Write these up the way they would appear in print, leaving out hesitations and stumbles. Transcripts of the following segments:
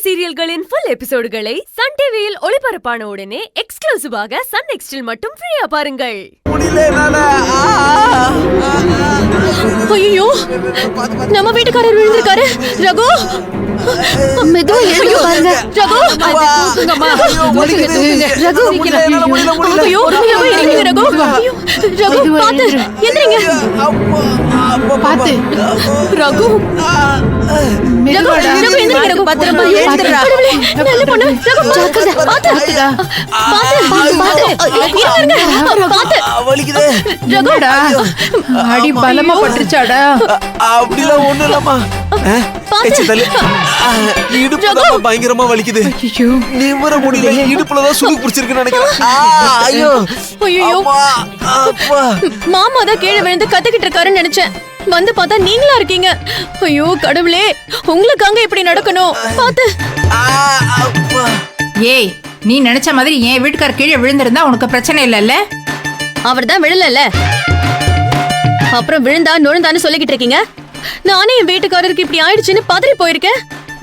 சீரியல்களின் full எபிசோடுகளை Sun டிவியில் ஒளிபரப்பான உடனே எக்ஸ்க்ளூசிவாக சன் நெக்ஸ்டில் மட்டும் ஃப்ரீயா பாருங்கள். ஐயோ, நம்ம வீட்டுக்காரர் விழுந்திருக்காரு. ரகு, மெதுவா எழுந்து பாருங்க. ரகு, ரகு, ஐயோ, எந்திரிங்க ரகு. ரகு, பாத்து எந்திரிங்க. பாத்து ரகு, பத்திரமா எழுந்துடா. நல்ல பொண்ணு. ரகு, ஜாக்கிரதை. பாத்து பாத்து வலிக்குதே. ரகுடா, அடி பலமா பட்டுச்சாடா. அப்படிலாம் ஒண்ணு இல்லம்மா. இடுப்பு பயங்கரமா வலிக்குது. நிமிர முடியல. இடுப்புலதான் சுருக்கு பிடிச்சிருக்குன்னு நினைக்கிறேன். ஐயோ ஐயோ, மாமா தான் கீழே விழுந்து கத்திக்கிட்டு இருக்காருன்னு நினைச்சேன். வந்து பார்த்தா நீங்களா இருக்கீங்க. ஐயோ கடவுளே, உங்களுக்காங்க இப்படி நடக்கணும். பாத்து. ஏய், நீ நினைச்ச மாதிரி என் வீட்டுக்கார கீழே விழுந்திருந்தா உனக்கு பிரச்சனை இல்லல்ல? அவர் தான் விழல. அப்புறம் விழுந்தா நுழுந்தான்னு சொல்லிக்கிட்டு இருக்கீங்க. நானே என் வீட்டுக்காரருக்கு இப்படி ஆயிடுச்சுன்னு பதறி போயிருக்கேன்.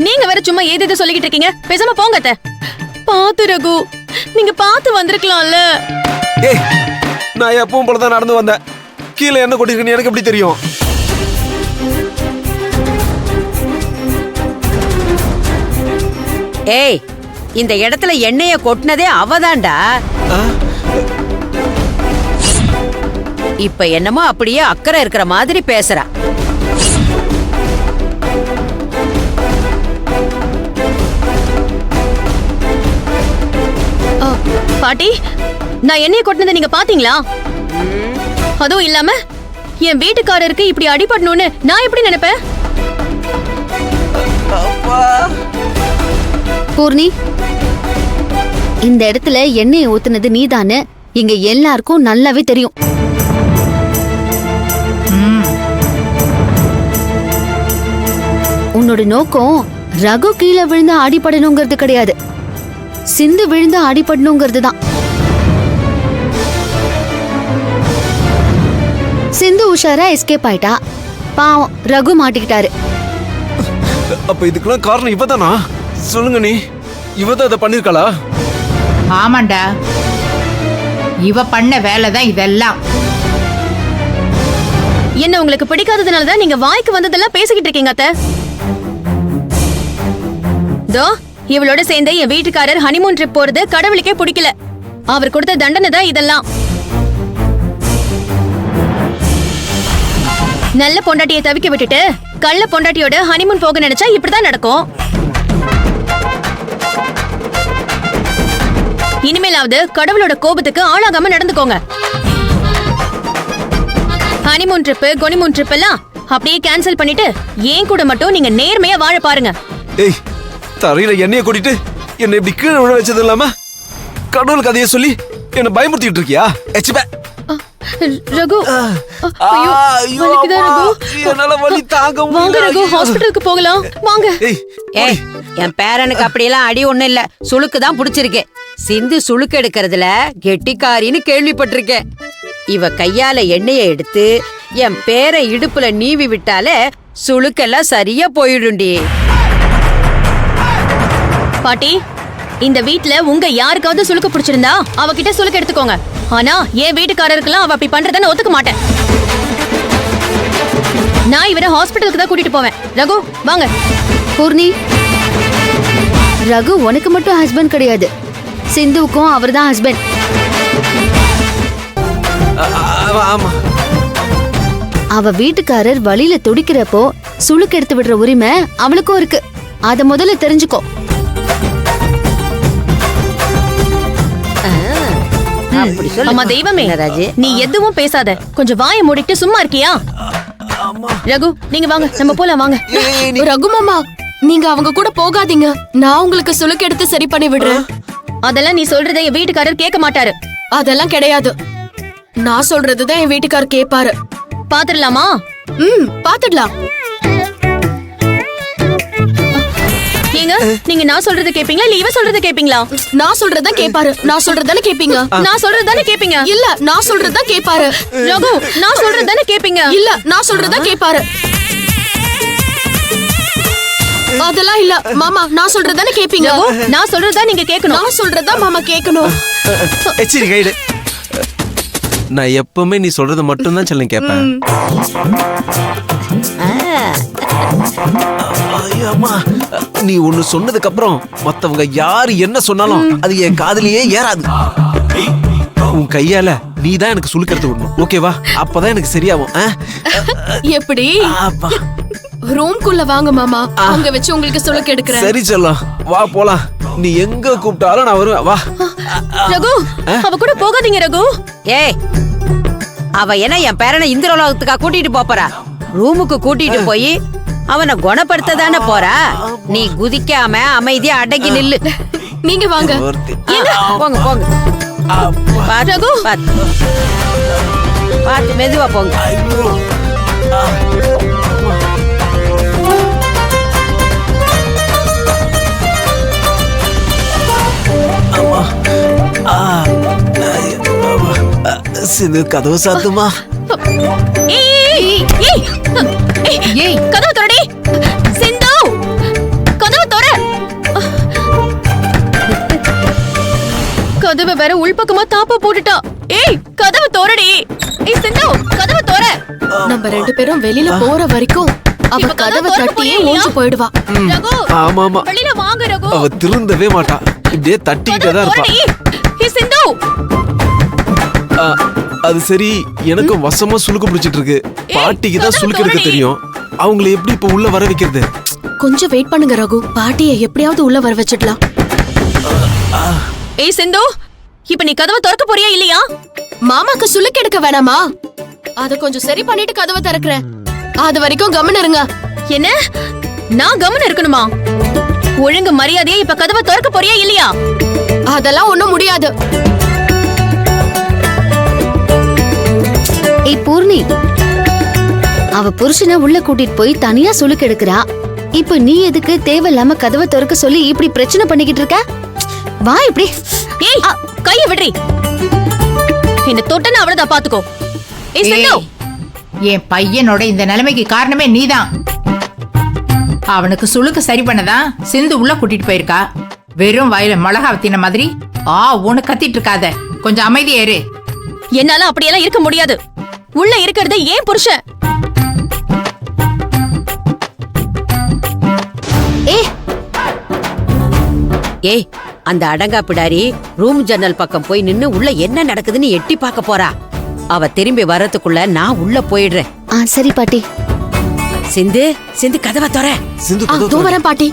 நீங்க வேற சும்மா ஏதேதோ சொல்லிக்கிட்டு இருக்கீங்க. பேசாம போங்க. பாத்து ரகு, நீங்க பாத்து வந்திருக்கலாம்ல. ஏய், நான் எப்பவும் போலதான் நடந்து வந்தேன். கீழே என்ன கொட்டிருக்குன்னு எனக்கு எப்படி தெரியும்? ஏய், இந்த இடத்துல எண்ணெய கொட்டினதே அவதான்டா. இப்ப என்னமோ அப்படியே அக்கறை இருக்கிற மாதிரி பேசுறா. பாட்டி, நான் எண்ணெய கொட்டினதை நீங்க பாத்தீங்களா? அதுவும் இல்லாம என் வீட்டுக்காரருக்கு இப்படி அடிபடணும்னு நான் எப்படி நினைப்பேன்? பூர்ணி, இந்த இடத்துல எண்ணெயை ஊத்துனது நீதானு இங்க எல்லாருக்கும் நல்லாவே தெரியும். உன்னோட நோக்கம் ரகு கீழே விழுந்து அடிபடணுங்கிறது கிடையாது, சிந்து விழுந்து அடிபடணுங்கிறது தான். சிந்து உஷாரா எஸ்கேப் ஆயிட்டா. பாவம் ரகு மாட்டிக்கிட்டாரு. அப்ப இதுக்கெல்லாம் காரணம் இவதானா? சொல்லுங்க, நீ இவதான் அதை பண்ணிருக்காளா? ஆமாண்டா, இவ பண்ண வேலைதான் இதெல்லாம். என்ன உங்களுக்கு பிடிக்காததுனாலதான் நீங்க வாய்க்கு வந்ததெல்லாம் பேசிக்கிட்டு இருக்கீங்க அத்தை. தோ, இவளோட சேர்ந்து என் வீட்டுக்காரர் ஹனிமூன் ட்ரிப் போறது கடவுளுக்கே பிடிக்கல. அவர் கொடுத்த தண்டனை தான் இதெல்லாம். நல்ல பொண்டாட்டியை தவிக்க விட்டுட்டு கள்ள பொண்டாட்டியோட ஹனிமூன் போக நினைச்சா இப்படிதான் நடக்கும். இனிமேலாவது கடவுளோட கோபத்துக்கு ஆளாகாம நடந்துக்கோங்க. ஹனிமூன் ட்ரிப், கொனிமூன் ட்ரிப் எல்லாம் அப்படியே கேன்சல் பண்ணிட்டு ஏன் கூட மட்டும் நீங்க நேர்மையா வாழ பாருங்க. ஏய், தரையில எண்ணெயை கொட்டிட்டு என்ன இப்படி கீழே விழ வச்சது இல்லாம கடவுள் கதையை சொல்லி என்ன பயமுறுத்திட்டு இருக்கியா? ரகு, என்னால வலி தாங்க முடியல. வாங்க ரகு, ஹாஸ்பிடலுக்கு போகலாம் வாங்க. ஏய், என் பேரனுக்கு அப்படியெல்லாம் அடி ஒண்ணு இல்ல, சுளுக்கு தான் புடிச்சிருக்கு. சிந்து சுளுக்கு எடுக்கிறதுல கெட்டிக்காரின்னு கேள்விப்பட்டிருக்கேன். இவ கையால எண்ணெயை எடுத்து என் பேரை இடுப்புல நீவி விட்டாலே சுளுக்கெல்லாம் சரியா போயிடுண்டி. பாட்டி, இந்த வீட்ல உங்க யாருக்காவது சுளுக்கு பிடிச்சிருந்தா அவகிட்ட சுளுக்கு எடுத்துக்கோங்க. ஆனா என் வீட்டுக்காரருக்குலாம் அவ அப்படி பண்றதுன்னு ஒத்துக்க மாட்டேன். நான் இவரை ஹாஸ்பிடலுக்கு தான் கூட்டிட்டு போவேன். ரகு, வாங்க. பூர்ணி, ரகு உனக்கு மட்டும் ஹஸ்பண்ட் கிடையாது, சிந்துவுக்கும் அவர் தான் ஹஸ்பண்ட். அவ வீட்டுக்காரர் வழியில துடிக்கிறப்போ சுளுக்கு எடுத்து விடுற உரிமை அவளுக்கும் இருக்கு. அத முதல்ல தெரிஞ்சுக்கோ. அம்மா தெய்வமே, நீ எதுவும் பேசாத. கொஞ்சம் வாயை மூடிட்டு சும்மா இருக்கியா? ரகு, நீங்க வாங்க, நம்ம போலாம் வாங்க. ரகு மாமா, நீங்க அவங்க கூட போகாதீங்க. நான் உங்களுக்கு சுளுக்கு எடுத்து சரி பண்ணி விடுறேன். அதெல்லாம் நீ சொல்றதை என் வீட்டுக்காரர் கேட்க மாட்டாரு. அதெல்லாம் கிடையாது, நான் சொல்றதுதான் என் வீட்டுக்காரர் கேட்பாரு. பாத்துடலாமா? பாத்துடலாம். ஏங்க, நீங்க நான் சொல்றத கேப்பீங்களா இல்ல இவ சொல்றத கேப்பீங்களா? நான் சொல்றதான் கேட்பாரு. நான் சொல்றதானே கேப்பீங்க? நான் சொல்றதானே கேப்பீங்க? இல்ல, நான் சொல்றதான் கேட்பாரு. ரகு, நான் சொல்றதானே கேப்பீங்க? இல்ல, நான் சொல்றதான் கேட்பாரு. அதெல்லாம் இல்ல மாமா, நான் சொல்றதானே கேப்பீங்க. ரகு, நான் சொல்றதா நீங்க கேட்கணும். நான் சொல்றதா மாமா கேட்கணும். சரி கைடு. நான் எப்பவுமே நீ சொல்றத மட்டும் தான் செல்லம் கேட்பேன். ஐயோ, அம்மா, நீ ஒண்ணு சொன்னதுக்கு அப்புறம் மத்தவங்க யாரு என்ன சொன்னாலும் அது என் காதுலயே ஏறாது. உன் கையால நீ தான் எனக்கு சுளுக்கறது விடணும், ஓகேவா? அப்பதான் எனக்கு சரியாகும். எப்படி? அப்பா. ரூம்குள்ள வாங்க மாமா, அங்க வச்சு உங்களுக்கு சுளுக்கு எடுக்கிறேன். சரி செல்லம், வா போலாம். நீ எங்க கூப்பிட்டாலும் நான் வருவேன், வா. ரகு, அவ கூட போகாதீங்க ரகு. ஏய், அவ என்ன என் பேரனை இந்திரலோகத்துக்கா கூட்டிட்டு போறா? ரூமுக்கு கூட்டிட்டு போய் அவனை குணப்படுத்த தானே போறா. நீ குதிக்காம அமைதியா அடங்கி நில்லு. நீங்க வாங்க. போங்க போங்க. பாத்து பாத்து மெதுவா போங்க. சிந்து, கதவு சாத்துமா? ஏய், கதவு திறடி. சிந்து, கதவு திற. கதவை வேற உள்பக்கமா தாப்பா போட்டுட்டா. ஏய், கதவு திறடி. ஏய் சிந்து, கதவு திற. நம்ம ரெண்டு பேரும் வெளியில போற வரைக்கும் அவ கதவை தட்டியே ஊஞ்சு போயிடுவா. ரகு, ஆமா ஆமா, வெளியில வாங்க ரகு. அவ திருந்தவே மாட்டா, இப்படியே தட்டிக்கிட்டே தான் இருப்பா. ஏய் சிந்து. அது சரி, எனக்கும் வசமா சுளுக்கு பிடிச்சிட்டு இருக்கு. பாட்டிக்கு தான் சுளுக்கு எடுக்க தெரியும். அவங்கள எப்படி இப்ப உள்ள வர வைக்கிறது? கொஞ்சம் வெயிட் பண்ணுங்க ரகு, பாட்டியை எப்படியாவது உள்ள வர வச்சிடலாம். ஏய் சிந்து, இப்ப நீ கதவை திறக்க போறியா இல்லையா? மாமாக்கு சுளுக்கு எடுக்க வேணாமா? அத கொஞ்சம் சரி பண்ணிட்டு கதவை திறக்கிறேன். அது வரைக்கும் கவனம் இருங்க. என்ன? நான் கவனம் இருக்கணுமா? ஒழுங்கு மரியாதையா இப்ப கதவை திறக்க போறியா இல்லையா? அதெல்லாம் ஒண்ணும் முடியாது. ஏய் பூர்ணி, அவ புருஷனை உள்ள கூட்டிட்டு போய் தனியா சுளுக்கு எடுக்கிறா. இப்ப நீ எதுக்கு தேவையில்லாம கதவை திறக்க சொல்லி இப்படி பிரச்சனை பண்ணிக்கிட்டு இருக்க? வா இப்படி. ஏய், கைய விடுறி. என்ன தொட்டன அவ்வளவுதான், பாத்துக்கோ. ஏய் சிந்து, என் பையனோட இந்த நிலைமைக்கு காரணமே நீதான். அவனுக்கு சுளுக்கு சரி பண்ணதான் சிந்து உள்ள கூட்டிட்டு போயிருக்கா. வெறும் வாயில மிளகா வத்தின மாதிரி உனக்கு கத்திட்டு இருக்காத, கொஞ்சம் அமைதியா இரு. என்னால அப்படியெல்லாம் இருக்க முடியாது. உள்ள இருக்கிறது ஏன் புருஷன். ஏய், அந்த அடங்கா பிடாரி ரூம் ஜன்னல் பக்கம் போய் நின்னு உள்ள என்ன நடக்குதுன்னு எட்டி பார்க்க போறா. அவ திரும்பி வர்றதுக்குள்ள நான் உள்ள போயிடுறேன். சரி பாட்டி. சிந்து, சிந்து கதவை தர. சிந்து, தோ வரேன் பாட்டி.